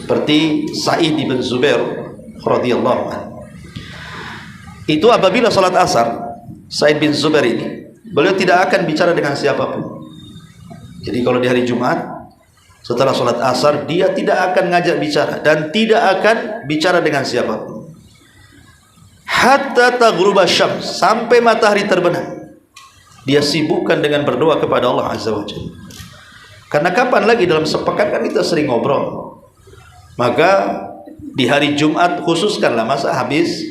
seperti Sa'id bin Zubair radhiyallahu anhu. Itu apabila salat asar, Sa'id bin Zubair ini, beliau tidak akan bicara dengan siapapun. Jadi kalau di hari Jumat setelah salat asar, dia tidak akan ngajak bicara dan tidak akan bicara dengan siapapun. Hatta taghruba syams, sampai matahari terbenam. Dia sibukkan dengan berdoa kepada Allah Azza wa Jalla. Karena kapan lagi dalam sepekan kan kita sering ngobrol. Maka di hari Jumat khususkanlah masa habis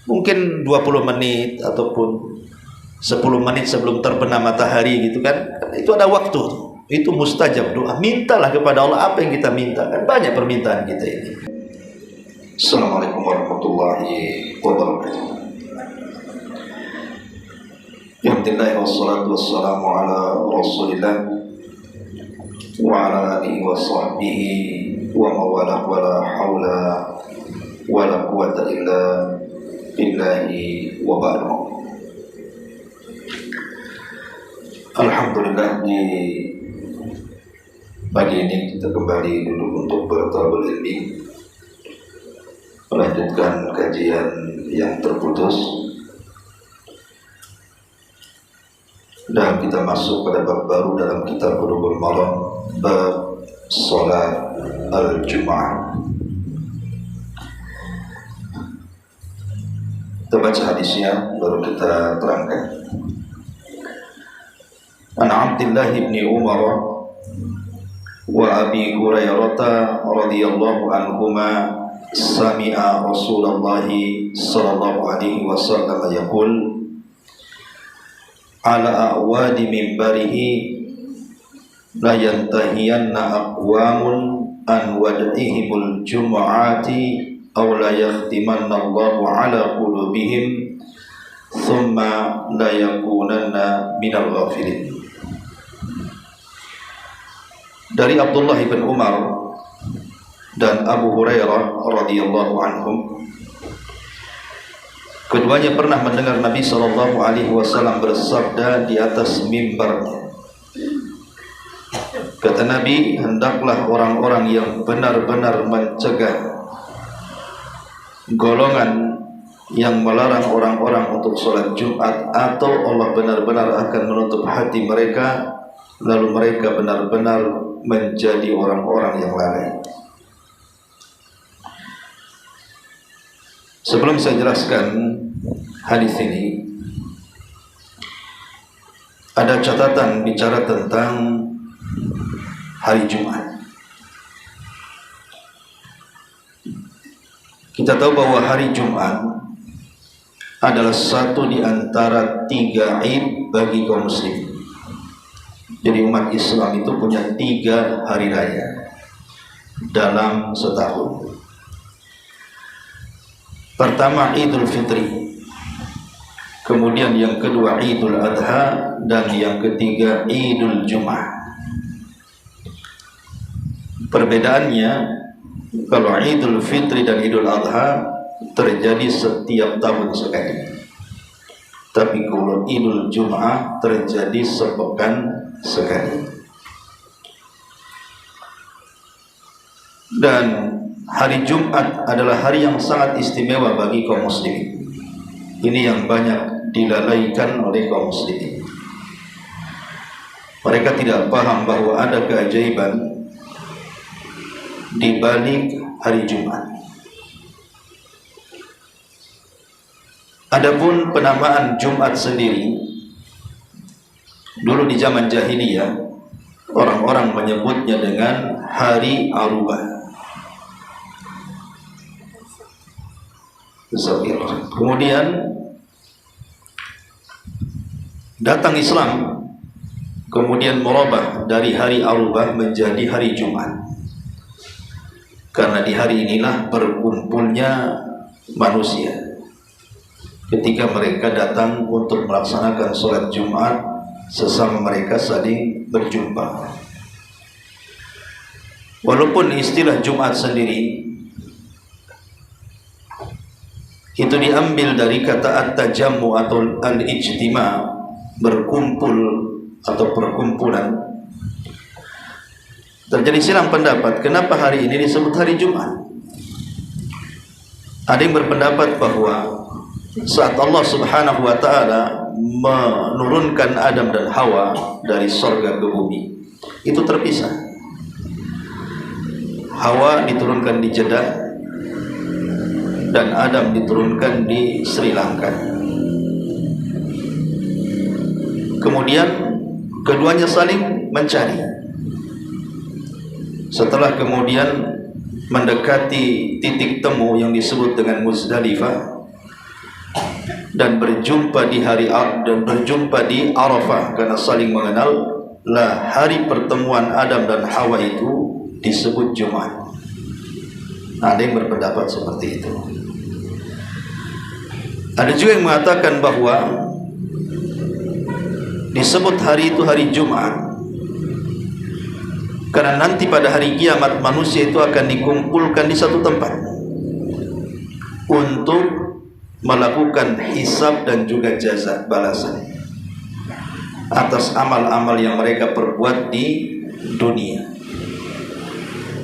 mungkin 20 menit ataupun 10 menit sebelum terbenam matahari gitu kan. Itu ada waktu. Itu mustajab doa. Mintalah kepada Allah apa yang kita minta. Kan banyak permintaan kita ini. Assalamualaikum warahmatullahi wabarakatuh. Alhamdulillah wassalatu wassalamu ala Rasulillah wa ala alihi wa sahbihi wa mawalah wa la hawla wa la quwata illa billahi wa ba'du. Alhamdulillah, di pagi ini kita kembali duduk untuk bertalabul ilmi, melanjutkan kajian yang terputus, dan kita masuk pada bab baru dalam kitab Bulughul Maram, bab salat al-Jum'ah. Kita baca hadisnya baru kita terangkan. An Abdullah bin Umar wa Abi Hurairah radhiyallahu anhuma sami'a Rasulullah sallallahu alaihi wasallam yaqul ala a'wadi minbarihi la yantahiyanna aqwamun an wad'ihimul jumu'ati aw la yahtimanna Allahu ala qulubihim thumma la yakunanna minal ghafilin. Dari Abdullah bin Umar dan Abu Hurairah radhiyallahu anhum, keduanya pernah mendengar Nabi sallallahu alaihi wasallam bersabda di atas mimbarnya. Kata Nabi, hendaklah orang-orang yang benar-benar mencegah golongan yang melarang orang-orang untuk sholat Jumat, atau Allah benar-benar akan menutup hati mereka, lalu mereka benar-benar menjadi orang-orang yang lalai. Sebelum saya jelaskan hadis ini, ada catatan bicara tentang hari Jumat. Kita tahu bahwa hari Jumat adalah satu di antara 3 Id bagi kaum muslim. Jadi umat Islam itu punya 3 hari raya dalam setahun. Pertama Idul Fitri, kemudian yang kedua Idul Adha, dan yang ketiga Idul Jum'ah. Perbedaannya, kalau Idul Fitri dan Idul Adha terjadi setiap tahun sekali, tapi kalau Idul Jum'ah terjadi sepekan sekali. Dan hari Jumat adalah hari yang sangat istimewa bagi kaum muslimin. Ini yang banyak dilalaikan oleh kaum muslimin. Mereka tidak paham bahwa ada keajaiban di balik hari Jumat. Adapun penamaan Jumat sendiri, dulu di zaman jahiliyah orang-orang menyebutnya dengan hari Arubah. Kemudian datang Islam, kemudian merubah dari hari Arubah menjadi hari Jumat. Karena di hari inilah berkumpulnya manusia, ketika mereka datang untuk melaksanakan sholat Jumat, sesama mereka saling berjumpa. Walaupun istilah Jumat sendiri itu diambil dari kata at-tajammu atau al-ijtima, berkumpul atau perkumpulan, terjadi silang pendapat kenapa hari ini disebut hari Jumat. Ada yang berpendapat bahwa saat Allah Subhanahu wa taala menurunkan Adam dan Hawa dari surga ke bumi, itu terpisah. Hawa diturunkan di Jeddah dan Adam diturunkan di Sri Lanka. Kemudian keduanya saling mencari. Setelah kemudian mendekati titik temu yang disebut dengan Muzdalifah dan berjumpa di Arafah karena saling mengenal, lah hari pertemuan Adam dan Hawa itu disebut Jumat. Ada yang berpendapat seperti itu. Ada juga yang mengatakan bahwa disebut hari itu hari Jumat karena nanti pada hari kiamat manusia itu akan dikumpulkan di satu tempat untuk melakukan hisab dan juga jaza, balasan atas amal-amal yang mereka perbuat di dunia.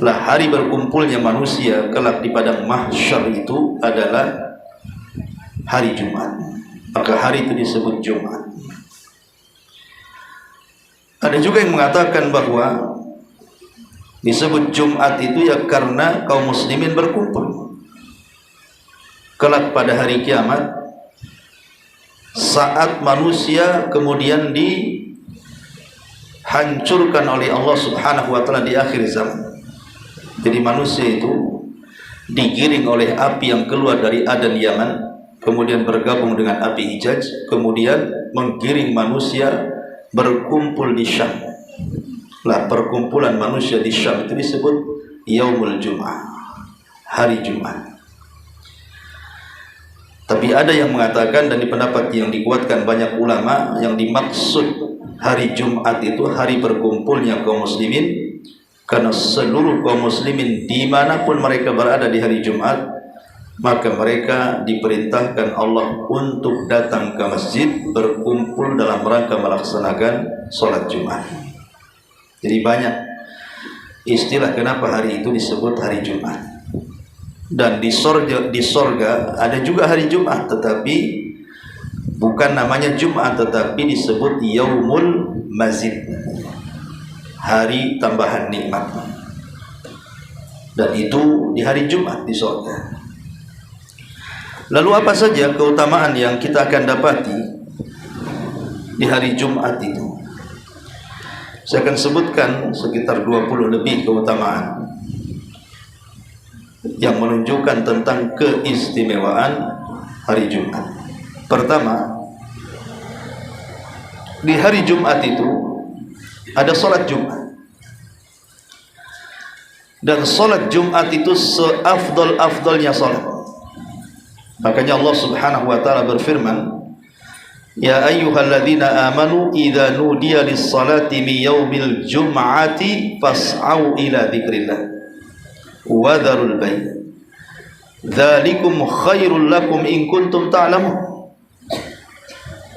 Lah hari berkumpulnya manusia kelak di padang mahsyar itu adalah hari Jumat. Maka hari itu disebut Jumat. Ada juga yang mengatakan bahwa disebut Jumat itu ya karena kaum muslimin berkumpul kelak pada hari kiamat, saat manusia kemudian dihancurkan oleh Allah Subhanahu wa taala di akhir zaman. Jadi manusia itu digiring oleh api yang keluar dari Adan Yaman, kemudian bergabung dengan api Hijaz, kemudian menggiring manusia berkumpul di Syam. Lah perkumpulan manusia di Syam itu disebut Yaumul Jum'ah, hari Jumat. Tapi ada yang mengatakan, dan di pendapat yang dikuatkan banyak ulama, yang dimaksud hari Jumat itu hari berkumpulnya kaum muslimin, karena seluruh kaum muslimin dimanapun mereka berada di hari Jumat, maka mereka diperintahkan Allah untuk datang ke masjid berkumpul dalam rangka melaksanakan sholat Jumat. Jadi banyak istilah kenapa hari itu disebut hari Jumat. Dan di sorga ada juga hari Jumat, tetapi bukan namanya Jumat, tetapi disebut Yaumul Mazid, hari tambahan nikmat. Dan itu di hari Jumat di sorga. Lalu apa saja keutamaan yang kita akan dapati di hari Jumat itu? Saya akan sebutkan sekitar 20 lebih keutamaan yang menunjukkan tentang keistimewaan hari Jumat. Pertama, di hari Jumat itu ada sholat Jumat. Dan sholat Jumat itu seafdal-afdalnya sholat. Makanya Allah Subhanahu wa taala berfirman, ya ayyuhalladzina amanu idza nudiya lis-salati min yaumil jum'ati fas'au ila dzikrillah wa dzarul bai' dzalikum khairul lakum in kuntum ta'lamun.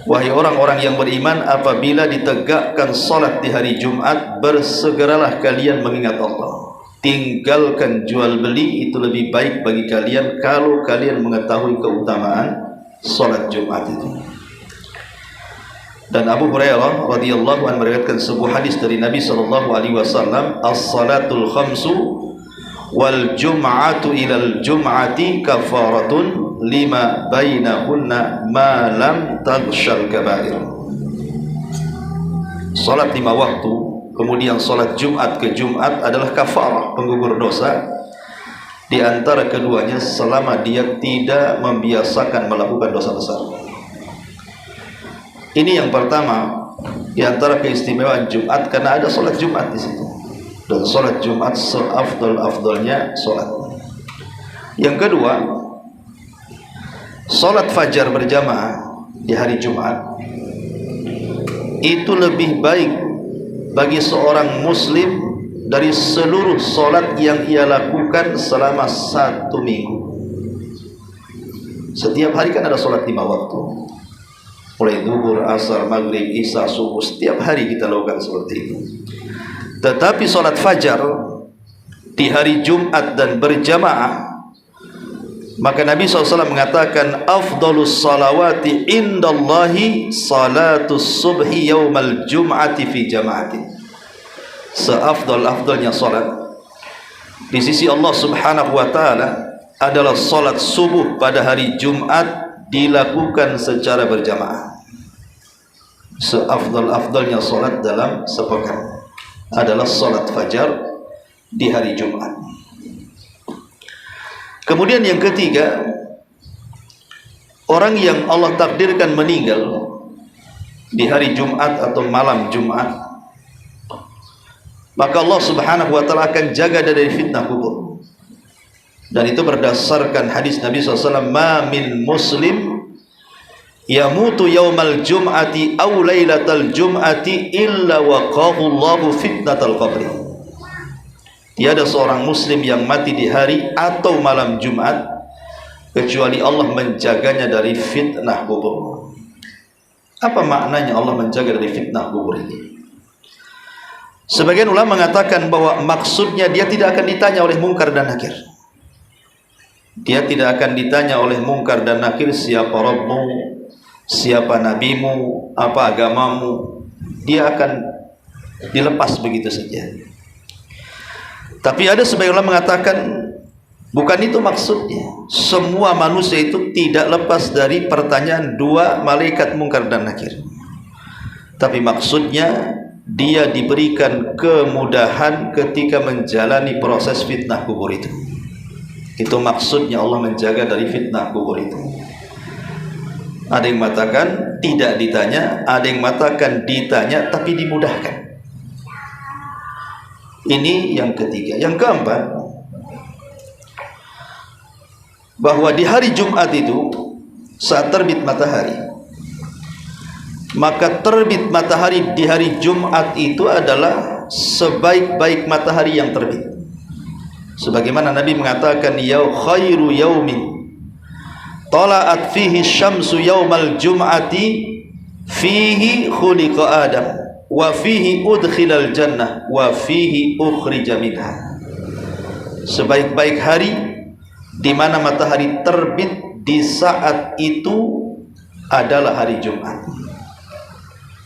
Wahai orang-orang yang beriman, apabila ditegakkan salat di hari Jumat, bersegeralah kalian mengingat Allah. Tinggalkan jual beli, itu lebih baik bagi kalian kalau kalian mengetahui keutamaan salat Jumat itu. Dan Abu Hurairah radhiyallahu anhu meriwayatkan sebuah hadis dari Nabi sallallahu alaihi wasallam, as-salatul khamsu wal jum'atu ilal jum'ati kafaratun lima bainahunna ma lam taghshal kaba'ir. Salat 5 waktu kemudian salat Jumat ke Jumat adalah kafarah, penggugur dosa di antara keduanya selama dia tidak membiasakan melakukan dosa besar. Ini yang pertama di antara keistimewaan Jumat, karena ada sholat Jumat di situ. Dan sholat Jumat seafdal-afdalnya sholat. Yang kedua, sholat fajar berjamaah di hari Jumat itu lebih baik bagi seorang muslim dari seluruh sholat yang ia lakukan selama 1 minggu. Setiap hari kan ada sholat 5 waktu, mulai zuhur, asar, maghrib, isya, subuh. Setiap hari kita lakukan seperti itu. Tetapi salat fajar di hari Jumat dan berjamaah, maka Nabi SAW mengatakan afdalus salawati indallahi salatus subhi yaumal jum'ati fi jama'ati. Seafdal-afdalnya salat di sisi Allah Subhanahu wa taala adalah salat subuh pada hari Jumat dilakukan secara berjamaah. Seafdal-afdalnya salat dalam sepekan adalah salat fajar di hari Jumat. Kemudian yang ketiga, orang yang Allah takdirkan meninggal di hari Jumat atau malam Jumat, maka Allah Subhanahu wa taala akan jaga dari fitnah kubur. Dan itu berdasarkan hadis Nabi SAW, ma min muslim yamutu yaumal jum'ati aw lailatal jum'ati illa waqahu Allahu fitnatal qabri. Tiada seorang muslim yang mati di hari atau malam Jumat kecuali Allah menjaganya dari fitnah kubur. Apa maknanya Allah menjaga dari fitnah kubur ini? Sebagian ulama mengatakan bahwa maksudnya dia tidak akan ditanya oleh mungkar dan nakir. Dia tidak akan ditanya oleh mungkar dan nakir, siapa Rabbmu, siapa nabimu, apa agamamu. Dia akan dilepas begitu saja. Tapi ada sebagian ulama mengatakan bukan itu maksudnya. Semua manusia itu tidak lepas dari pertanyaan dua malaikat mungkar dan nakir. Tapi maksudnya dia diberikan kemudahan ketika menjalani proses fitnah kubur itu. Itu maksudnya Allah menjaga dari fitnah kubur itu. Ada yang mengatakan tidak ditanya, ada yang mengatakan ditanya tapi dimudahkan. Ini yang ketiga. Yang keempat, bahwa di hari Jumat itu saat terbit matahari, maka terbit matahari di hari Jumat itu adalah sebaik-baik matahari yang terbit. Sebagaimana Nabi mengatakan, ya khairu yaumin tala'at fihi syamsu yaumal jum'ati fihi khuliqa Adam wa fihi udkhilal jannah wa fihi ukhrija minha. Sebaik-baik hari di mana matahari terbit di saat itu adalah hari Jumat.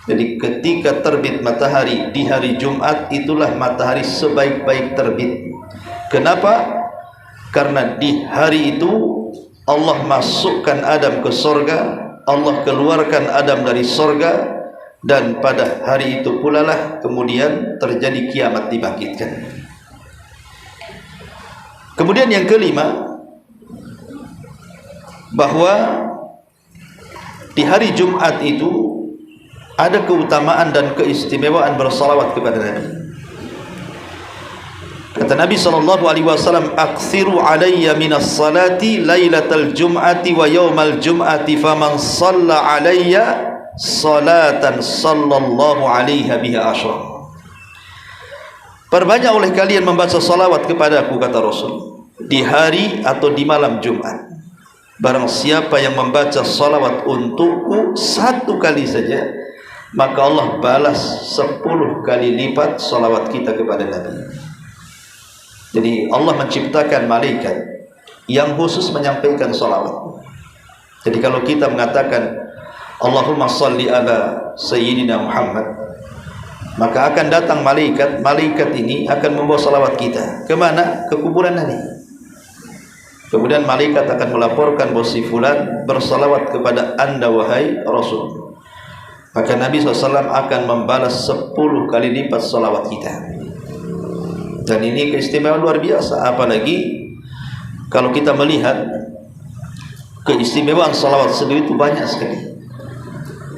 Jadi ketika terbit matahari di hari Jumat, itulah matahari sebaik-baik terbit. Kenapa? Karena di hari itu Allah masukkan Adam ke sorga, Allah keluarkan Adam dari sorga, dan pada hari itu pula lah kemudian terjadi kiamat dibangkitkan. Kemudian yang kelima, bahwa di hari Jumat itu ada keutamaan dan keistimewaan bersalawat kepada Nabi. Kata Nabi SAW, aksiru alayya minas salati laylatal jum'ati wa yawmal jum'ati faman salla alayya salatan sallallahu alaiha biha asyra. Perbanyak oleh kalian membaca salawat kepadaku, kata Rasul, di hari atau di malam Jumat. Barang siapa yang membaca salawat untukku satu kali saja, maka Allah balas 10 kali lipat salawat kita kepada Nabi. Jadi Allah menciptakan malaikat yang khusus menyampaikan salawat. Jadi kalau kita mengatakan Allahumma salli ala Sayyidina Muhammad, maka akan datang malaikat. Malaikat ini akan membawa salawat kita kemana? Ke kuburan Nabi. Kemudian malaikat akan melaporkan bahwa si fulan bersalawat kepada anda wahai Rasul. Maka Nabi SAW akan membalas 10 kali lipat salawat kita. Dan ini keistimewaan luar biasa. Apalagi kalau kita melihat keistimewaan salawat sendiri itu banyak sekali.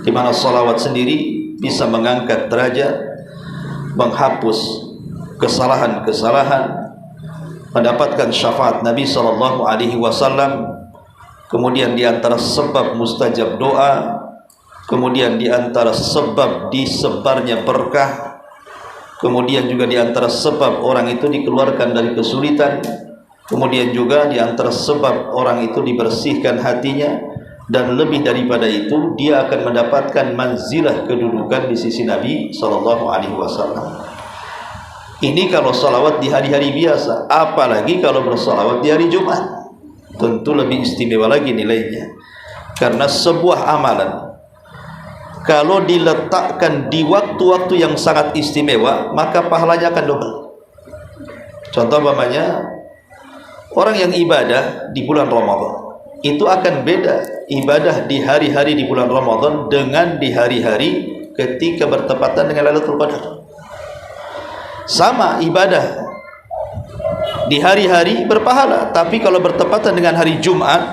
Di mana salawat sendiri bisa mengangkat derajat, menghapus kesalahan-kesalahan, mendapatkan syafaat Nabi SAW. Kemudian di antara sebab mustajab doa, kemudian di antara sebab disebarnya berkah, kemudian juga di antara sebab orang itu dikeluarkan dari kesulitan, kemudian juga di antara sebab orang itu dibersihkan hatinya, dan lebih daripada itu dia akan mendapatkan manzilah kedudukan di sisi Nabi SAW. Ini kalau salawat di hari-hari biasa, apalagi kalau bersalawat di hari Jumat, tentu lebih istimewa lagi nilainya. Karena sebuah amalan kalau diletakkan di waktu-waktu yang sangat istimewa, maka pahalanya akan double. Contoh umpamanya orang yang ibadah di bulan Ramadan, itu akan beda ibadah di hari-hari di bulan Ramadan dengan di hari-hari ketika bertepatan dengan Lailatul Qadar. Sama ibadah di hari-hari berpahala, tapi kalau bertepatan dengan hari Jumat,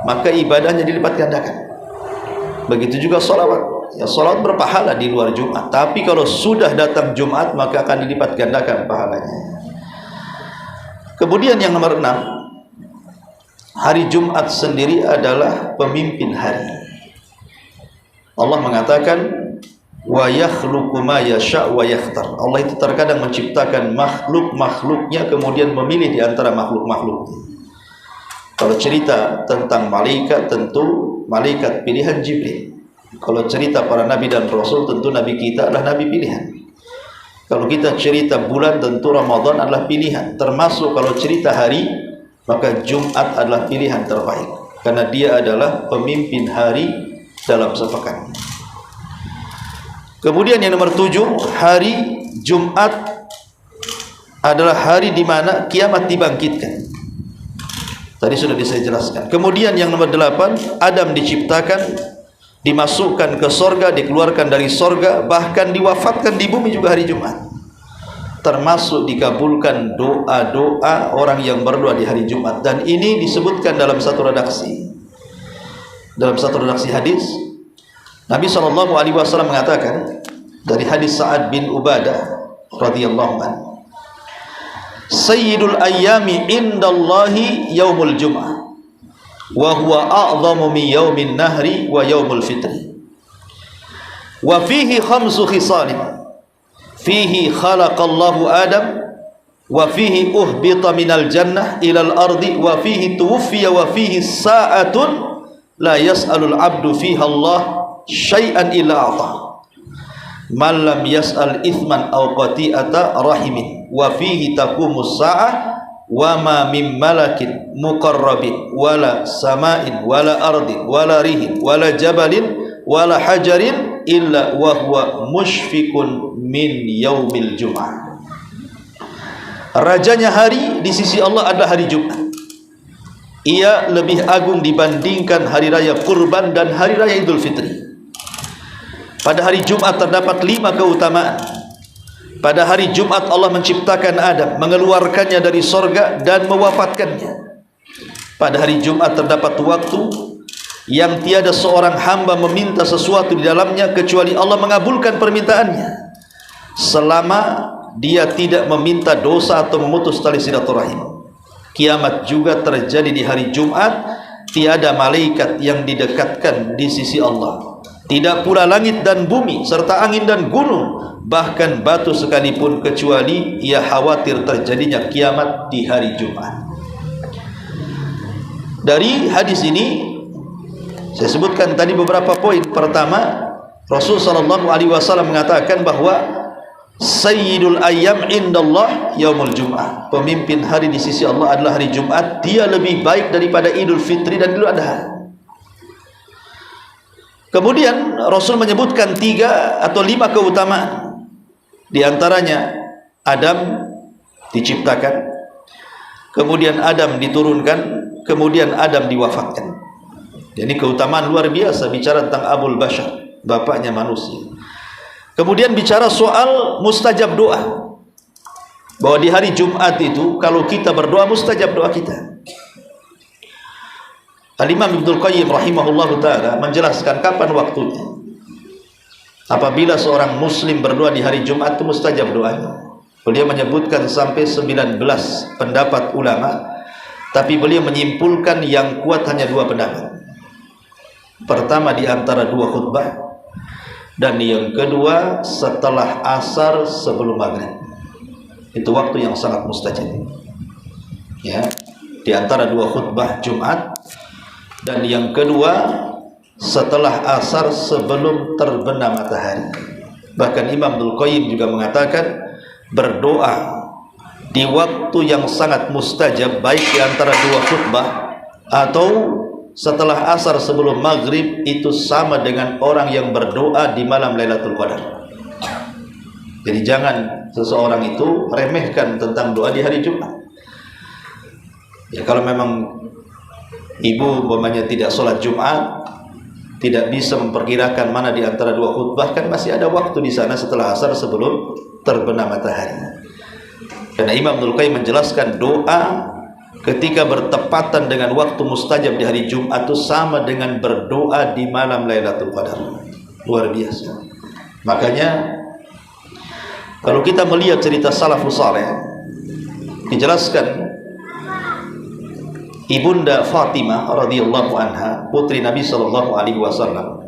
maka ibadahnya dilipat gandakan. Begitu juga salawat. Ya, salawat berpahala di luar Jumat, tapi kalau sudah datang Jumat, maka akan dilipat gandakan pahalanya. Kemudian yang nomor 6, hari Jumat sendiri adalah pemimpin hari. Allah mengatakan, wa yakhluqu ma yasha' wa yakhtar. Allah itu terkadang menciptakan makhluk-makhluknya, kemudian memilih di antara makhluk-makhluknya. Kalau cerita tentang malaikat, tentu malaikat pilihan Jibril. Kalau cerita para nabi dan rasul, tentu nabi kita adalah nabi pilihan. Kalau kita cerita bulan, tentu Ramadan adalah pilihan. Termasuk kalau cerita hari, maka Jumat adalah pilihan terbaik, karena dia adalah pemimpin hari dalam sepekan. Kemudian yang nomor 7, hari Jumat adalah hari di mana kiamat dibangkitkan. Tadi sudah saya jelaskan. Kemudian yang nomor 8, Adam diciptakan, dimasukkan ke sorga, dikeluarkan dari sorga, bahkan diwafatkan di bumi juga hari Jumat. Termasuk dikabulkan doa-doa orang yang berdoa di hari Jumat. Dan ini disebutkan dalam satu redaksi. Dalam satu redaksi hadis, Nabi SAW mengatakan dari hadis Sa'ad bin Ubadah radhiyallahu anhu, Sayyidul ayyami indallahi yaumul jum'ah wa huwa a'zamu min yaumin nahri wa yaumul fitri wa fihi khamsu khisalin fihi khalaqallahu Adam wa fihi uhbita minal jannah ilal ardi wa fihi tuwfiya wa fihi sa'atun la yas'alul abdu fiha Allah syai'an illa a'ta man lam yas'al ithman aw qati'ata rahimin wa fihi taqumus sa'ah wa ma min malakin muqarrabin wala sama'in wala ardin wala rihin wala jabalin wala hajarin illa wa huwa mushfiqun min yaumil jum'ah. Rajanya hari di sisi Allah adalah hari Jumat. Ia lebih agung dibandingkan hari raya Kurban dan hari raya Idul Fitri. Pada hari Jumat terdapat 5 keutamaan. Pada hari Jumat Allah menciptakan Adam, mengeluarkannya dari sorga dan mewafatkannya. Pada hari Jumat terdapat waktu yang tiada seorang hamba meminta sesuatu di dalamnya kecuali Allah mengabulkan permintaannya, selama dia tidak meminta dosa atau memutus tali silaturahim. Kiamat juga terjadi di hari Jumat. Tiada malaikat yang didekatkan di sisi Allah, tidak pula langit dan bumi serta angin dan gunung, bahkan batu sekalipun, kecuali ia khawatir terjadinya kiamat di hari Jumat. Dari hadis ini saya sebutkan tadi beberapa poin. Pertama, Rasul SAW mengatakan bahwa Sayyidul ayyam indallah yaumul jum'ah, pemimpin hari di sisi Allah adalah hari Jumat. Dia lebih baik daripada Idul Fitri dan Idul Adha. Kemudian Rasul menyebutkan 3 atau 5 keutamaan. Di antaranya Adam diciptakan, kemudian Adam diturunkan, kemudian Adam diwafatkan. Jadi keutamaan luar biasa bicara tentang Abul Bashar, bapaknya manusia. Kemudian bicara soal mustajab doa, bahwa di hari Jumat itu kalau kita berdoa mustajab doa kita. Al-Imam Ibnul Qayyim rahimahullahu ta'ala menjelaskan kapan waktunya. Apabila seorang muslim berdoa di hari Jumat itu mustajab doanya. Beliau menyebutkan sampai 19 pendapat ulama, tapi beliau menyimpulkan yang kuat hanya 2 pendapat. Pertama di antara 2 khutbah, dan yang kedua setelah asar sebelum maghrib. Itu waktu yang sangat mustajab. Ya, di antara 2 khutbah Jumat, dan yang kedua setelah asar sebelum terbenam matahari. Bahkan Imam Ibnul Qayyim juga mengatakan berdoa di waktu yang sangat mustajab, baik di antara dua khutbah atau setelah asar sebelum maghrib, itu sama dengan orang yang berdoa di malam Lailatul Qadar. Jadi jangan seseorang itu meremehkan tentang doa di hari Jumat. Ya, kalau memang ibu umpamanya tidak sholat Jumat, tidak bisa memperkirakan mana di antara dua khutbah, kan masih ada waktu di sana setelah asar sebelum terbenam matahari. Karena Imam Ibnul Qayyim menjelaskan doa ketika bertepatan dengan waktu mustajab di hari Jumat itu sama dengan berdoa di malam Lailatul Qadar. Luar biasa. Makanya kalau kita melihat cerita salafus saleh, dijelaskan Ibunda Fatimah radhiyallahu anha, putri Nabi sallallahu alaihi wasallam,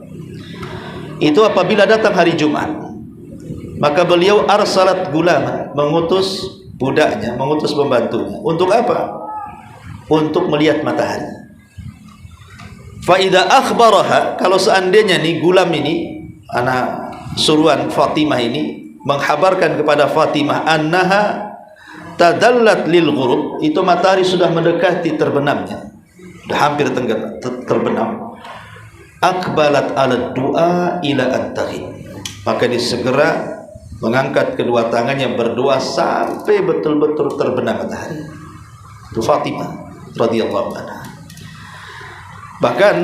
itu apabila datang hari Jumat, maka beliau arsalat gulama, mengutus budaknya, mengutus pembantunya. Untuk apa? Untuk melihat matahari. Fa idza akhbaraha, kalau seandainya nih gulam ini, anak suruhan Fatimah ini menghabarkan kepada Fatimah annaha tadallat lil ghurub, itu matahari sudah mendekati terbenamnya, sudah hampir terbenam, akbalat ala du'a ila antahi, maka dia segera mengangkat kedua tangannya berdoa sampai betul-betul terbenam matahari. Itu Fatimah radhiyallahu anha. Bahkan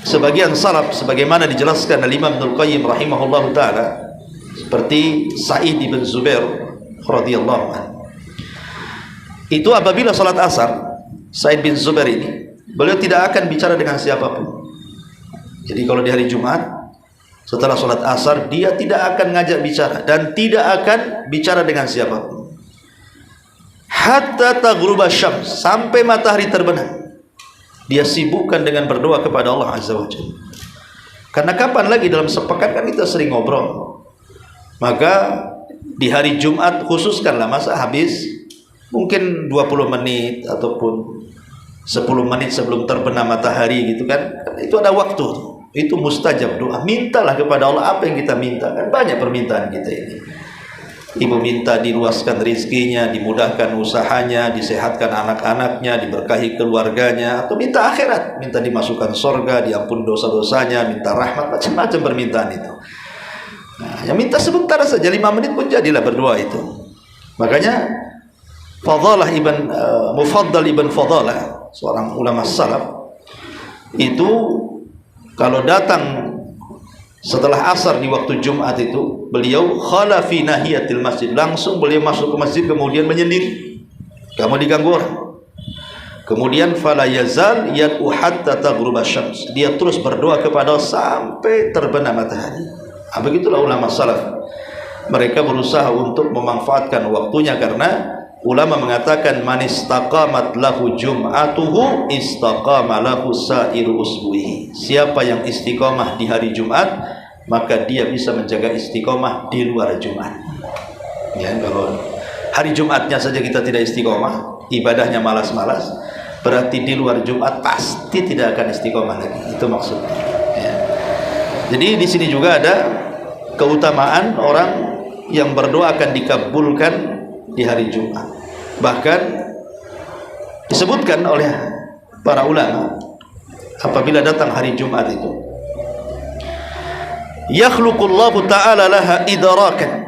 sebagian salaf, sebagaimana dijelaskan oleh Imam Ibnul Qayyim rahimahullahu taala, seperti Sa'id bin Zubair radhiyallahu anhu, itu apabila salat asar, Sa'id bin Zubair ini, beliau tidak akan bicara dengan siapapun. Jadi kalau di hari Jumat setelah salat asar, dia tidak akan ngajak bicara dan tidak akan bicara dengan siapapun hatta taghruba syams, sampai matahari terbenam. Dia sibukkan dengan berdoa kepada Allah azza wajalla. Karena kapan lagi dalam sepekan kan kita sering ngobrol. Maka di hari Jumat khususkanlah, masa habis mungkin 20 menit ataupun 10 menit sebelum terbenam matahari gitu kan, itu ada waktu, itu mustajab doa. Mintalah kepada Allah apa yang kita minta, kan banyak permintaan kita ini. Ibu minta diluaskan rizkinya, dimudahkan usahanya, disehatkan anak-anaknya, diberkahi keluarganya, atau minta akhirat, minta dimasukkan surga, diampun dosa-dosanya, minta rahmat, macam-macam permintaan itu. Nah, yang minta sebentar saja, 5 menit pun jadilah berdoa itu. Makanya Mufaddal ibn Fadalah, seorang ulama salaf, itu kalau datang setelah asar di waktu Jumat itu, beliau khala fi nahiyatil masjid, langsung beliau masuk ke masjid, kemudian menyendiri, kamu diganggu orang. Kemudian fala yazal yad'u hatta taghruba syams, dia terus berdoa kepada sampai terbenam matahari. Begitulah ulama salaf, mereka berusaha untuk memanfaatkan waktunya, karena ulama mengatakan man istaqamat lahu jum'atuhu istaqama lahu sa'iru usbuhi, siapa yang istiqomah di hari Jumat maka dia bisa menjaga istiqomah di luar Jumat. Ya, kalau hari Jumatnya saja kita tidak istiqomah, ibadahnya malas-malas, berarti di luar Jumat pasti tidak akan istiqomah lagi. Itu maksudnya. Ya. Jadi di sini juga ada keutamaan orang yang berdoa akan dikabulkan di hari Jumat. Bahkan disebutkan oleh para ulama, apabila datang hari Jumat itu, yakhluqullahu ta'ala laha idrakan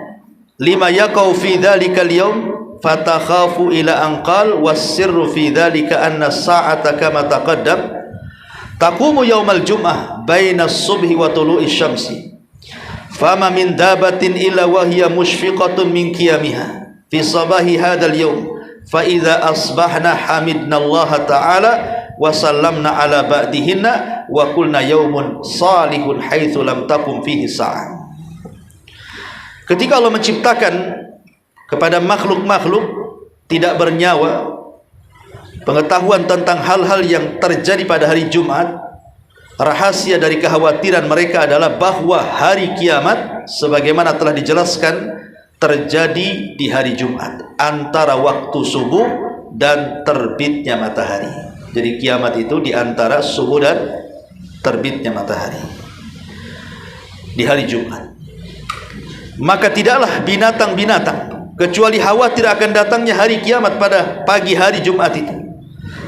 lima yaqau fi dhalika al-yawm fatakhafu ila anqal was-sirru fi dhalika anna as-sa'ata kama taqaddam taqumu yawmal jum'ah baina as-subhi wa tulu'i syamsi fama min dabatin illa wa hiya mushfiqatun min qiyamiha fi sabahi hadzal yawm fa idza asbahna hamidna Allah ta'ala wa sallamna ala ba'dihinna wa qulna yawmun salihun haitsu lam takum fihi sa'ah. Ketika Allah menciptakan kepada makhluk-makhluk tidak bernyawa pengetahuan tentang hal-hal yang terjadi pada hari Jumat, rahasia dari kekhawatiran mereka adalah bahwa hari kiamat sebagaimana telah dijelaskan terjadi di hari Jumat antara waktu subuh dan terbitnya matahari. Jadi kiamat itu di antara subuh dan terbitnya matahari di hari Jumat. Maka tidaklah binatang-binatang kecuali khawatir akan datangnya hari kiamat pada pagi hari Jumat itu.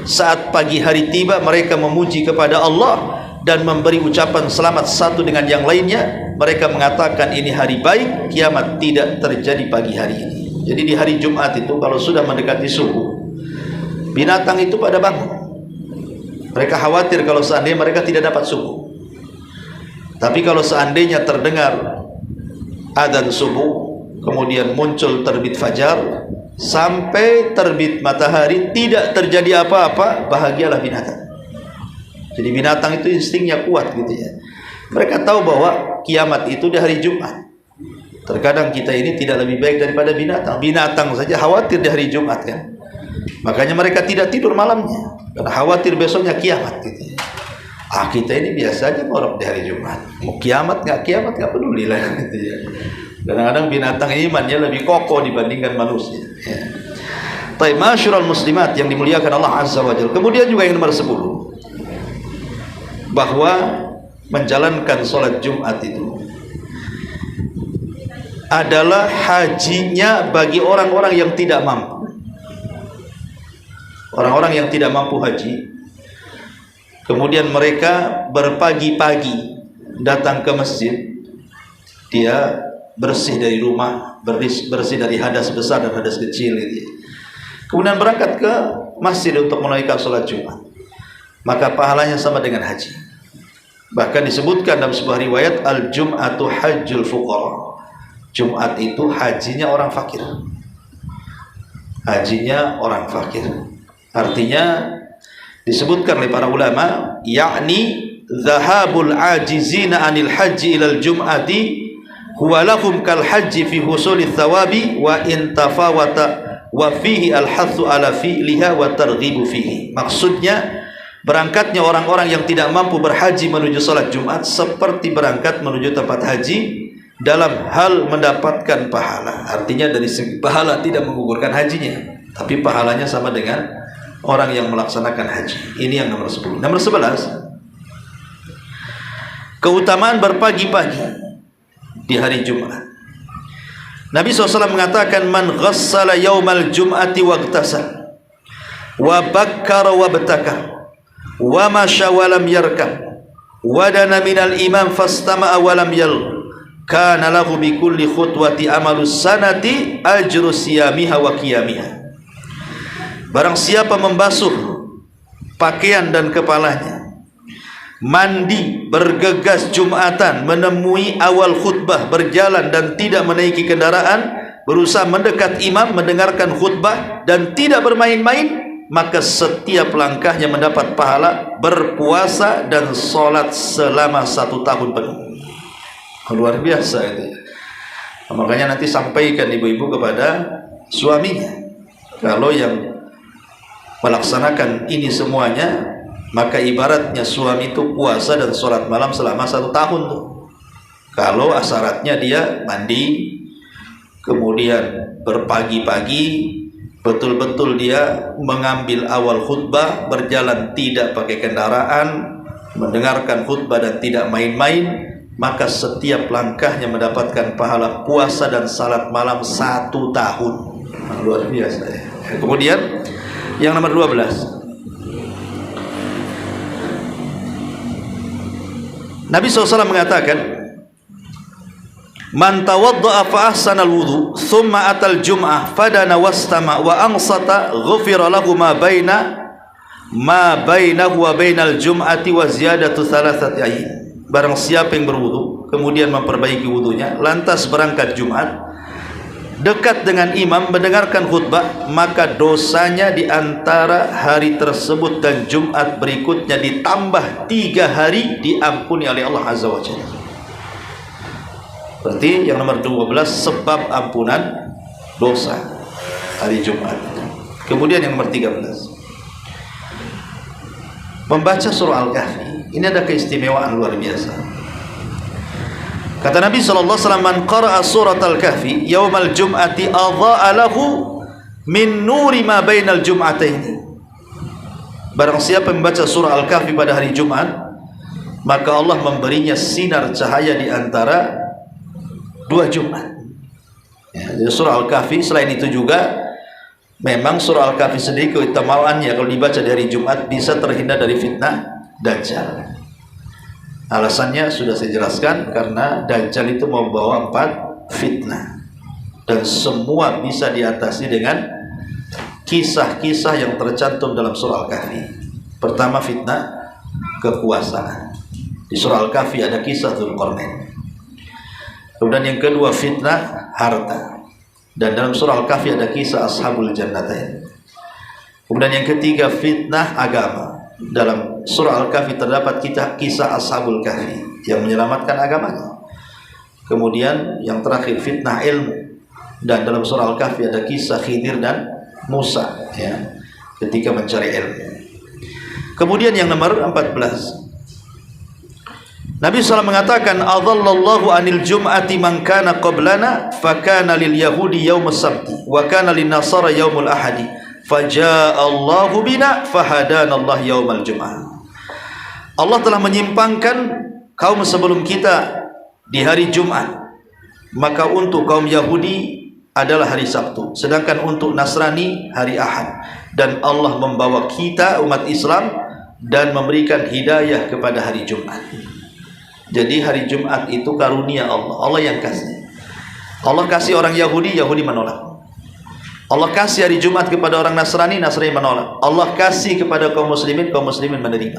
Saat pagi hari tiba, mereka memuji kepada Allah dan memberi ucapan selamat satu dengan yang lainnya. Mereka mengatakan ini hari baik, kiamat tidak terjadi pagi hari ini. Jadi di hari Jumat itu kalau sudah mendekati subuh, binatang itu pada bangun. Mereka khawatir kalau seandainya mereka tidak dapat subuh. Tapi kalau seandainya terdengar adzan subuh, kemudian muncul terbit fajar, sampai terbit matahari tidak terjadi apa-apa, bahagialah binatang. Jadi binatang itu instingnya kuat gitu ya. Mereka tahu bahwa kiamat itu di hari Jumat. Terkadang kita ini tidak lebih baik daripada binatang. Binatang saja khawatir di hari Jumat kan. Makanya mereka tidak tidur malamnya karena khawatir besoknya kiamat gitu ya. Kita ini biasa aja ngorok di hari Jumat. Mau kiamat nggak peduli lah gitu ya. Kadang-kadang binatang imannya lebih kokoh dibandingkan manusia ya. Taib masyurul muslimat yang dimuliakan Allah Azza wa Jalla. Kemudian juga yang nomor 10, bahwa menjalankan sholat Jumat itu adalah hajinya bagi orang-orang yang tidak mampu. Orang-orang yang tidak mampu haji, kemudian mereka berpagi-pagi datang ke masjid, dia bersih dari rumah, bersih dari hadas besar dan hadas kecil gitu. Kemudian berangkat ke masjid untuk menunaikan sholat Jumat, maka pahalanya sama dengan haji. Bahkan disebutkan dalam sebuah riwayat, al-jum'atu hajjul fuqara. Jumat itu hajinya orang fakir. Hajinya orang fakir. Artinya disebutkan oleh para ulama, yakni zahabul ajizina anil haji ilal jum'ati huwa lahum kal haji fi husulil thawabi wa in tafawata wa fihi al hathu ala fi'liha wa targhibu fihi. Maksudnya berangkatnya orang-orang yang tidak mampu berhaji menuju salat Jumat seperti berangkat menuju tempat haji dalam hal mendapatkan pahala. Artinya dari segi pahala tidak menggugurkan hajinya, tapi pahalanya sama dengan orang yang melaksanakan haji. Ini yang nomor 10. Nomor 11, keutamaan berpagi-pagi di hari Jumat. Nabi SAW mengatakan, man ghassala yaumal jum'ati waghtasal wa bakkara wa batakar wa masya wa lam yarkab wa dana minal imam fastama'a wa lam yal kana lahu bi kulli khutwati amalus sanati ajru siyamiha wa qiyamiha. Barang siapa membasuh pakaian dan kepalanya, mandi, bergegas Jumatan, menemui awal khutbah, berjalan dan tidak menaiki kendaraan, berusaha mendekat imam, mendengarkan khutbah dan tidak bermain-main, maka setiap langkahnya mendapat pahala berpuasa dan sholat selama 1 tahun penuh. Luar biasa itu. Makanya nanti sampaikan ibu-ibu kepada suaminya, kalau yang melaksanakan ini semuanya, maka ibaratnya suami itu puasa dan sholat malam selama 1 tahun tuh. Kalau syaratnya dia mandi, kemudian berpagi-pagi, betul-betul dia mengambil awal khutbah, berjalan tidak pakai kendaraan, mendengarkan khutbah dan tidak main-main, maka setiap langkahnya mendapatkan pahala puasa dan salat malam 1 tahun. Luar biasa ya. Kemudian yang nomor 12, Nabi SAW mengatakan, man tawadda'a fa ahsana al-wudu thumma atal jum'ah fadana wastama wa ansata ghufira lahu ma bainahu wa bainal jum'ati wa ziyadatu thalathati ayyin. Barang siapa yang berwudu kemudian memperbaiki wudunya, lantas berangkat Jumat, dekat dengan imam, mendengarkan khutbah, maka dosanya di antara hari tersebut dan Jumat berikutnya ditambah 3 hari diampuni oleh Allah Azza wa Jalla. Berarti yang nomor 12 sebab ampunan dosa hari Jumat. Kemudian yang nomor 13, membaca surah Al-Kahfi. Ini ada keistimewaan luar biasa. Kata Nabi SAW, man qara'a surat Al-Kahfi yaumal jum'ati adha'a lahu min nuri ma bainal jum'ataini. Barang siapa membaca surah Al-Kahfi pada hari Jumat, maka Allah memberinya sinar cahaya di antara 2 Jumat. Ya, jadi surah Al-Kahfi. Selain itu juga memang surah Al-Kahfi sendiri keutamaannya kalau dibaca di hari Jumat bisa terhindar dari fitnah Dajjal. Alasannya sudah saya jelaskan, karena Dajjal itu membawa 4 fitnah dan semua bisa diatasi dengan kisah-kisah yang tercantum dalam surah Al-Kahfi. Pertama, fitnah kekuasaan. Di surah Al-Kahfi ada kisah Dzulqarnain. Kemudian yang kedua, fitnah harta. Dan dalam surah Al-Kahfi ada kisah Ashabul Jannatain. Kemudian yang ketiga, fitnah agama. Dalam surah Al-Kahfi terdapat kisah Ashabul Kahfi yang menyelamatkan agamanya. Kemudian yang terakhir, fitnah ilmu. Dan dalam surah Al-Kahfi ada kisah Khidir dan Musa, ya, ketika mencari ilmu. Kemudian yang nomor 14, Nabi SAW mengatakan, "Adhallallahu anil jum'ati man kana qablana, fakana lil yahudi yaumus sabti, wa kana lin nasara yaumul ahadi, faja'a Allahu bina, fahadana Allah yaumal jum'ah." Allah telah menyimpangkan kaum sebelum kita di hari Jumat, maka untuk kaum Yahudi adalah hari Sabtu, sedangkan untuk Nasrani hari Ahad. Dan Allah membawa kita umat Islam dan memberikan hidayah kepada hari Jumat. Jadi hari Jumat itu karunia Allah, Allah yang kasih. Allah kasih orang Yahudi, Yahudi menolak. Allah kasih hari Jumat kepada orang Nasrani, Nasrani menolak. Allah kasih kepada kaum muslimin, kaum muslimin menerima.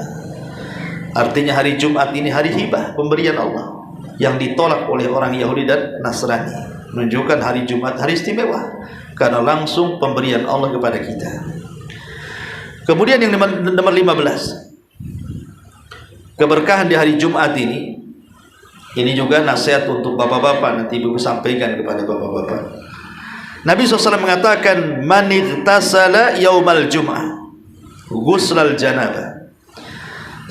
Artinya hari Jumat ini hari hibah, pemberian Allah, yang ditolak oleh orang Yahudi dan Nasrani. Menunjukkan hari Jumat hari istimewa, karena langsung pemberian Allah kepada kita. Kemudian yang nomor 15, keberkahan di hari Jumat ini juga nasihat untuk bapak-bapak, nanti ibu sampaikan kepada bapak-bapak. Nabi SAW mengatakan, "Man igtasala yaumal jum'ah ghuslal janabah,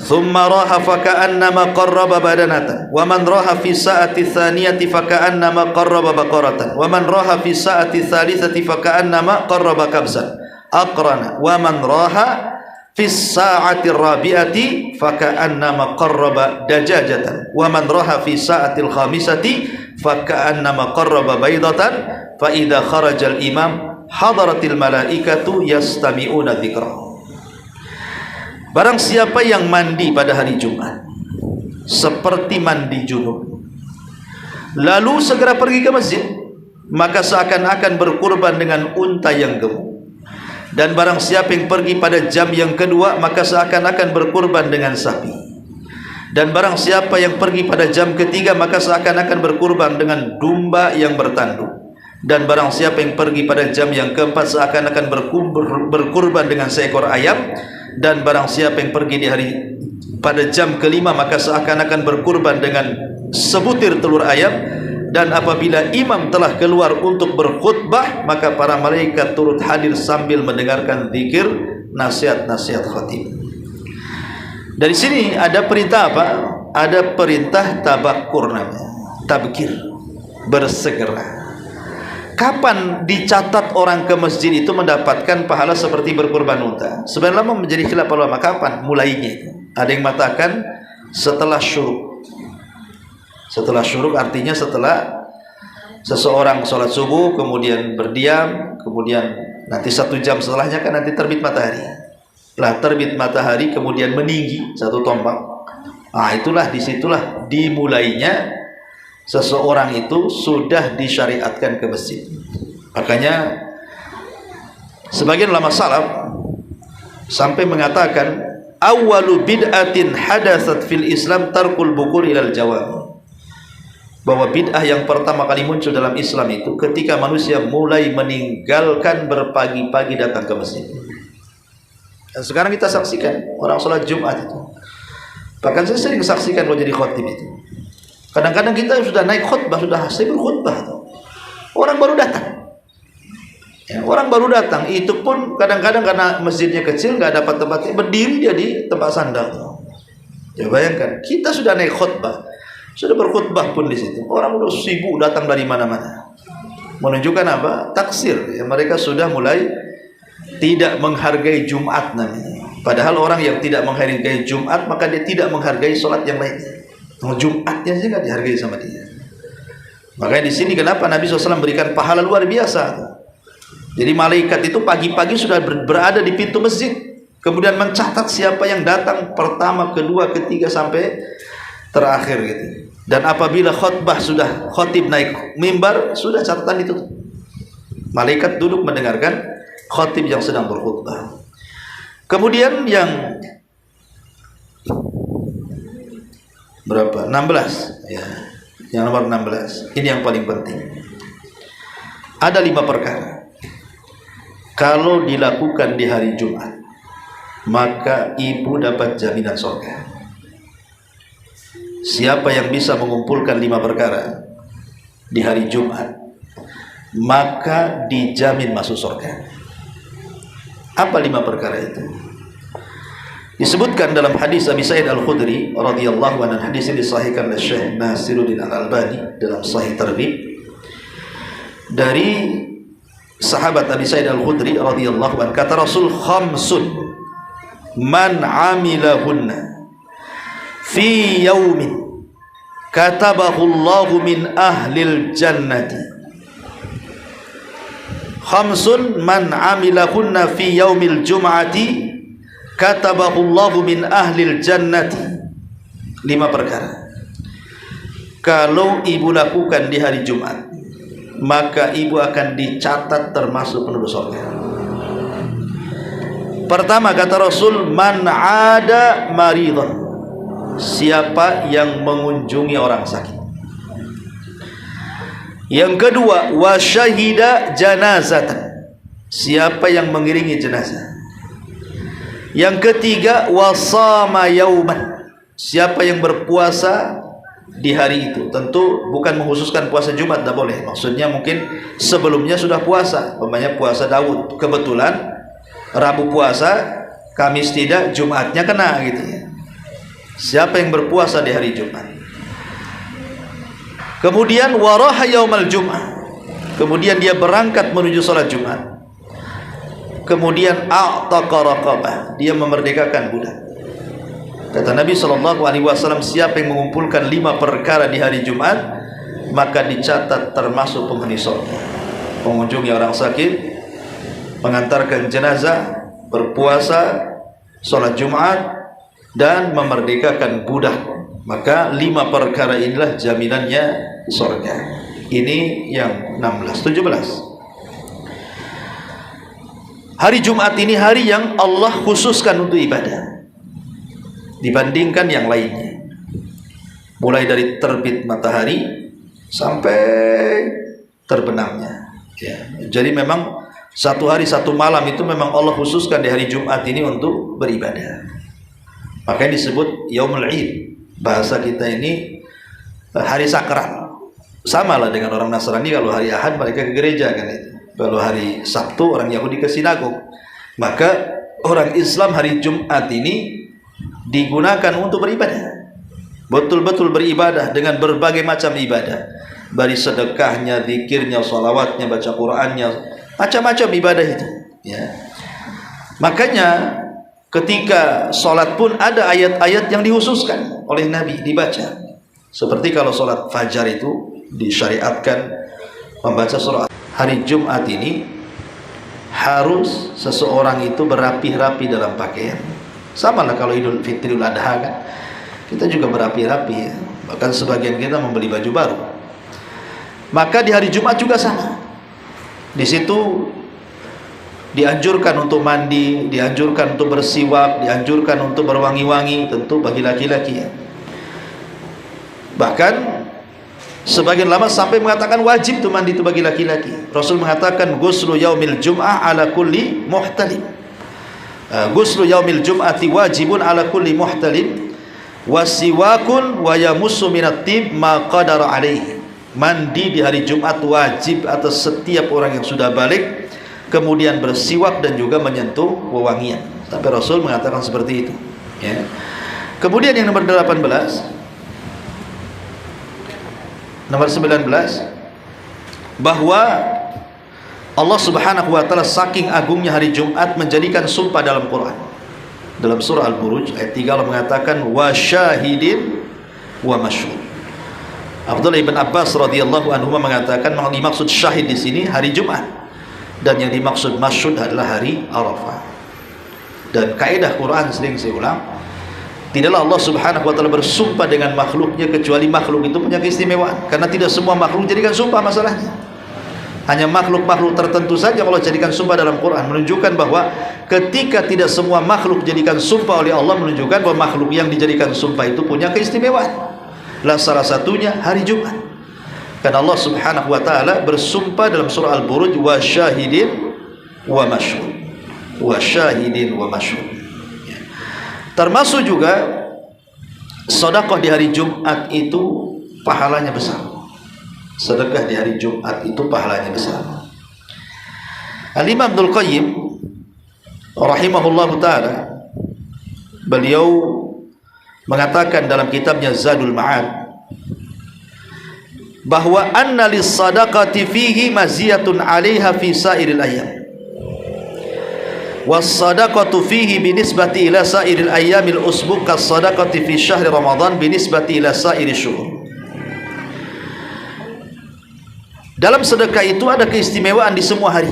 thumma raha faka'annama qarraba badanatan, wa man raha fi sa'ati tsaniyati faka'annama qarraba baqaratan, wa man raha fi sa'ati tsalitsati faka'annama qarraba kabsan aqrana, wa man raha fi sa'ati rabi'ati faka'annama qarraba dajajatan, wa man raha fi sa'atil khamisati faka'annama qarraba baydatan, fa idza kharajal imam hadaratil malaikatu yastami'una dzikrahu." Barang siapa yang mandi pada hari Jumat seperti mandi junub, lalu segera pergi ke masjid, maka seakan-akan berkurban dengan unta yang gemuk. Dan barang siapa yang pergi pada jam yang kedua, maka seakan-akan berkurban dengan sapi. Dan barang siapa yang pergi pada jam ketiga, maka seakan-akan berkurban dengan domba yang bertanduk. Dan barang siapa yang pergi pada jam yang keempat, seakan-akan berkurban dengan seekor ayam. Dan barang siapa yang pergi di hari pada jam kelima, maka seakan-akan berkurban dengan sebutir telur ayam. Dan apabila imam telah keluar untuk berkhutbah, maka para malaikat turut hadir sambil mendengarkan zikir, nasihat-nasihat khatib. Dari sini ada perintah apa? Ada perintah tabakur namanya, tabkir, bersegera. Kapan dicatat orang ke masjid itu mendapatkan pahala seperti berkurban unta? Sebenarnya menjadi khilaf ulama kapan mulainya itu. Ada yang mengatakan setelah syuruk. Setelah syuruk artinya setelah seseorang sholat subuh, kemudian berdiam, kemudian nanti 1 jam setelahnya kan nanti terbit matahari. Lah terbit matahari kemudian meninggi 1 tombak. Itulah disitulah dimulainya seseorang itu sudah disyariatkan ke masjid. Makanya sebagian ulama salaf sampai mengatakan awwalu bid'atin hadatsat fil Islam tarkul bukur ilal jawami. Bahwa bid'ah yang pertama kali muncul dalam Islam itu ketika manusia mulai meninggalkan berpagi-pagi datang ke masjid. Dan sekarang kita saksikan orang sholat Jumat itu. Bahkan saya sering saksikan kalau jadi khotib itu. Kadang-kadang kita sudah naik khutbah, sudah saya berkhutbah tuh. Orang baru datang. Ya, orang baru datang itu pun kadang-kadang karena masjidnya kecil nggak dapat tempatnya, berdiri dia di tempat sandal. Ya bayangkan, kita sudah naik khutbah, sudah berkhutbah pun di situ. Orang udah sibuk datang dari mana-mana. Menunjukkan apa? Taksir. Ya, mereka sudah mulai tidak menghargai Jumat namanya. Padahal orang yang tidak menghargai Jumat, maka dia tidak menghargai sholat yang lainnya. Jumatnya saja nggak dihargai sama dia. Makanya di sini kenapa Nabi SAW berikan pahala luar biasa. Jadi malaikat itu pagi-pagi sudah berada di pintu masjid, kemudian mencatat siapa yang datang pertama, kedua, ketiga sampai terakhir gitu. Dan apabila khutbah sudah khatib naik mimbar, sudah catatan itu. Malaikat duduk mendengarkan khatib yang sedang berkhutbah. Kemudian yang berapa? 16 ya. Yang nomor 16. Ini yang paling penting. Ada 5 perkara. Kalau dilakukan di hari Jumat, maka ibu dapat jaminan surga. Siapa yang bisa mengumpulkan 5 perkara di hari Jumat, maka dijamin masuk surga. Apa 5 perkara itu? Disebutkan dalam hadis Abi Sa'id Al-Khudri radhiyallahu anhu, hadis ini disahihkan oleh Syekh Nasiruddin Al-Albani dalam Sahih Targhib, dari sahabat Abi Sa'id Al-Khudri radhiyallahu anhu, kata Rasul, khamsun man amilahunna fi yaumin katabahu Allahu min ahlil jannati. Khamsun man amilahunna fi yaumil jum'ati katabahu Allahu min ahlil jannati. 5 perkara kalau ibu lakukan di hari Jumat, maka ibu akan dicatat termasuk penduduk surga. Pertama kata Rasul, man ada maridhan, siapa yang mengunjungi orang sakit. Yang kedua, wa syahida janazatan, siapa yang mengiringi jenazah. Yang ketiga, wa shama yauman, siapa yang berpuasa di hari itu. Tentu bukan mengkhususkan puasa Jumat, tidak boleh. Maksudnya mungkin sebelumnya sudah puasa, umpamanya puasa Daud, kebetulan Rabu puasa, Kamis tidak, Jumatnya kena gitu ya. Siapa yang berpuasa di hari Jumat. Kemudian waraha yaumal Jum'ah, kemudian dia berangkat menuju salat Jumat. Kemudian a'taqa raqabah, dia memerdekakan budak. Kata Nabi SAW, siapa yang mengumpulkan 5 perkara di hari Jumat, maka dicatat termasuk penghuni surga. Mengunjungi orang sakit, mengantarkan jenazah, berpuasa, sholat Jumat, dan memerdekakan budak. Maka 5 perkara inilah jaminannya surga. Ini yang 16, 17. Hari Jumat ini hari yang Allah khususkan untuk ibadah dibandingkan yang lainnya. Mulai dari terbit matahari sampai terbenamnya ya. Jadi memang satu hari satu malam itu memang Allah khususkan di hari Jumat ini untuk beribadah. Makanya disebut Yaumul Id. Bahasa kita ini hari sakral. Sama lah dengan orang Nasrani, kalau hari Ahad mereka ke gereja kan itu. Kalau hari Sabtu orang Yahudi ke sinagog. Maka orang Islam hari Jumat ini digunakan untuk beribadah. Betul-betul beribadah dengan berbagai macam ibadah. Dari sedekahnya, zikirnya, salawatnya, baca Qur'annya, macam-macam ibadah itu ya. Makanya ketika sholat pun ada ayat-ayat yang dikhususkan oleh Nabi dibaca. Seperti kalau sholat fajar itu disyariatkan membaca surah. Hari Jumat ini harus seseorang itu berapi-rapi dalam pakaian. Sama lah kalau Idul Fitri, Idul Adha kan, kita juga berapi-rapi ya. Bahkan sebagian kita membeli baju baru. Maka di hari Jumat juga sama. Di situ dianjurkan untuk mandi, dianjurkan untuk bersiwak, dianjurkan untuk berwangi-wangi, tentu bagi laki-laki ya. Bahkan sebagian lama sampai mengatakan wajib tuh mandi itu bagi laki-laki. Rasul mengatakan ghuslu yaumil jum'ah ala kulli muhtalim. Ghuslu yaumil jum'ati wajibun ala kulli muhtalim wasiwakun wa yamussu minat tib ma qadara alaihi. Mandi di hari Jumat wajib atas setiap orang yang sudah balik, kemudian bersiwak dan juga menyentuh wewangian. Sampai Rasul mengatakan seperti itu ya. Kemudian yang nomor 18, nomor 19, bahwa Allah Subhanahu wa taala saking agungnya hari Jumat menjadikan sumpah dalam Quran. Dalam surah Al-Buruj ayat 3 Allah mengatakan wa syahidin wa masyhud. Abdullah ibn Abbas radhiyallahu anhu mengatakan yang dimaksud syahid di sini hari Jumat, dan yang dimaksud masyhud adalah hari Arafah. Dan kaidah Quran sering saya ulang, tidaklah Allah Subhanahu wa taala bersumpah dengan makhluknya kecuali makhluk itu punya keistimewaan, karena tidak semua makhluk jadikan sumpah masalahnya. Hanya makhluk-makhluk tertentu saja Allah jadikan sumpah dalam Quran, menunjukkan bahwa ketika tidak semua makhluk jadikan sumpah oleh Allah, menunjukkan bahwa makhluk yang dijadikan sumpah itu punya keistimewaan. Lah salah satunya hari Jumat. Karena Allah Subhanahu wa taala bersumpah dalam surah Al-Buruj, wa syahidin wa masyhud. Wa syahidin wa masyhud. Termasuk juga sedekah di hari Jumat itu pahalanya besar. Sedekah di hari Jumat itu pahalanya besar. Al-Imam Ibnul Qayyim rahimahullahu taala, beliau mengatakan dalam kitabnya Zadul Ma'ad bahwa anna lis-sadaqati fihi maziyatun 'alaiha fi sa'iril ayyam, was-sadaqatu fihi binisbati ila sa'iril ayyamil usbu' kas-sadaqati fi syahri Ramadan binisbati ila sa'iril syuhur. Dalam sedekah itu ada keistimewaan di semua hari.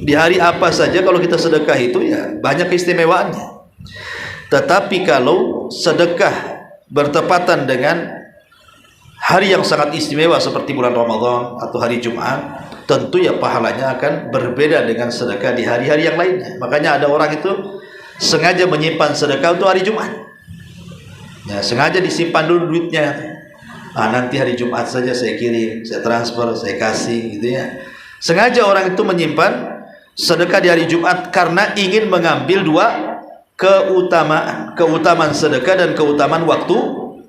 Di hari apa saja kalau kita sedekah itu ya banyak keistimewaannya. Tetapi kalau sedekah bertepatan dengan hari yang sangat istimewa seperti bulan Ramadan atau hari Jumat, tentu ya pahalanya akan berbeda dengan sedekah di hari-hari yang lainnya. Makanya ada orang itu sengaja menyimpan sedekah untuk hari Jumat. Ya, sengaja disimpan dulu duitnya. Nanti hari Jumat saja saya kirim, saya transfer, saya kasih gitu ya. Sengaja orang itu menyimpan sedekah di hari Jumat karena ingin mengambil dua keutamaan sedekah dan keutamaan waktu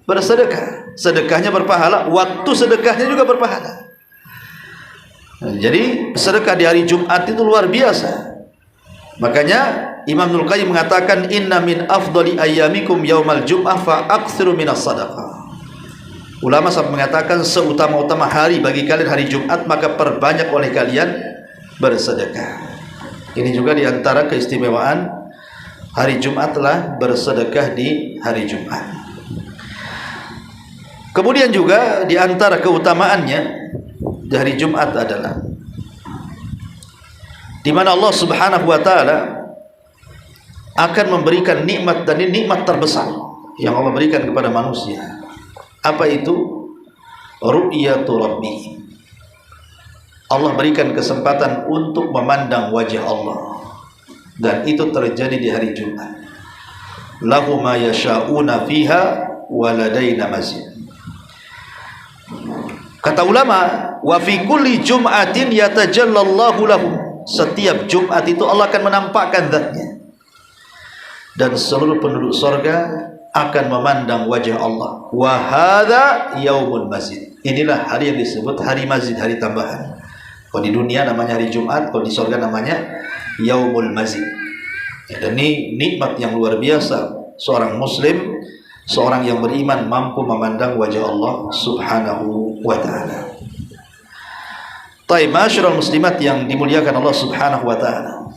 bersedekah. Sedekahnya berpahala, waktu sedekahnya juga berpahala. Jadi sedekah di hari Jumat itu luar biasa. Makanya Imam Ibnul Qayyim mengatakan, inna min afdali ayyamikum yaumal jum'ah fa aktsiru minas sadaqah. Ulama sampai mengatakan seutama-utama hari bagi kalian hari Jumat, maka perbanyak oleh kalian bersedekah. Ini juga diantara keistimewaan hari Jumat telah bersedekah di hari Jumat. Kemudian juga di antara keutamaannya di hari Jumat adalah di mana Allah Subhanahu wa taala akan memberikan nikmat, dan ini nikmat terbesar yang Allah berikan kepada manusia. Apa itu? Ru'yatu Rabbih. Allah berikan kesempatan untuk memandang wajah Allah, dan itu terjadi di hari Jumat. Lahu ma yasha'una fiha wa ladaina mazid. Kata ulama, wa fi kulli jum'atin yatajallallahu lahum. Setiap Jumat itu Allah akan menampakkan zatnya, dan seluruh penduduk surga akan memandang wajah Allah. Wa hadza yaumul mazid. Inilah hari yang disebut hari mazid, hari tambahan. Kalau di dunia namanya hari Jumat, kalau di surga namanya yaumul mazid. Ya, dan ini nikmat yang luar biasa. Seorang muslim, seorang yang beriman mampu memandang wajah Allah Subhanahu wa ta'ala. Taib, masyarul muslimat yang dimuliakan Allah Subhanahu wa ta'ala.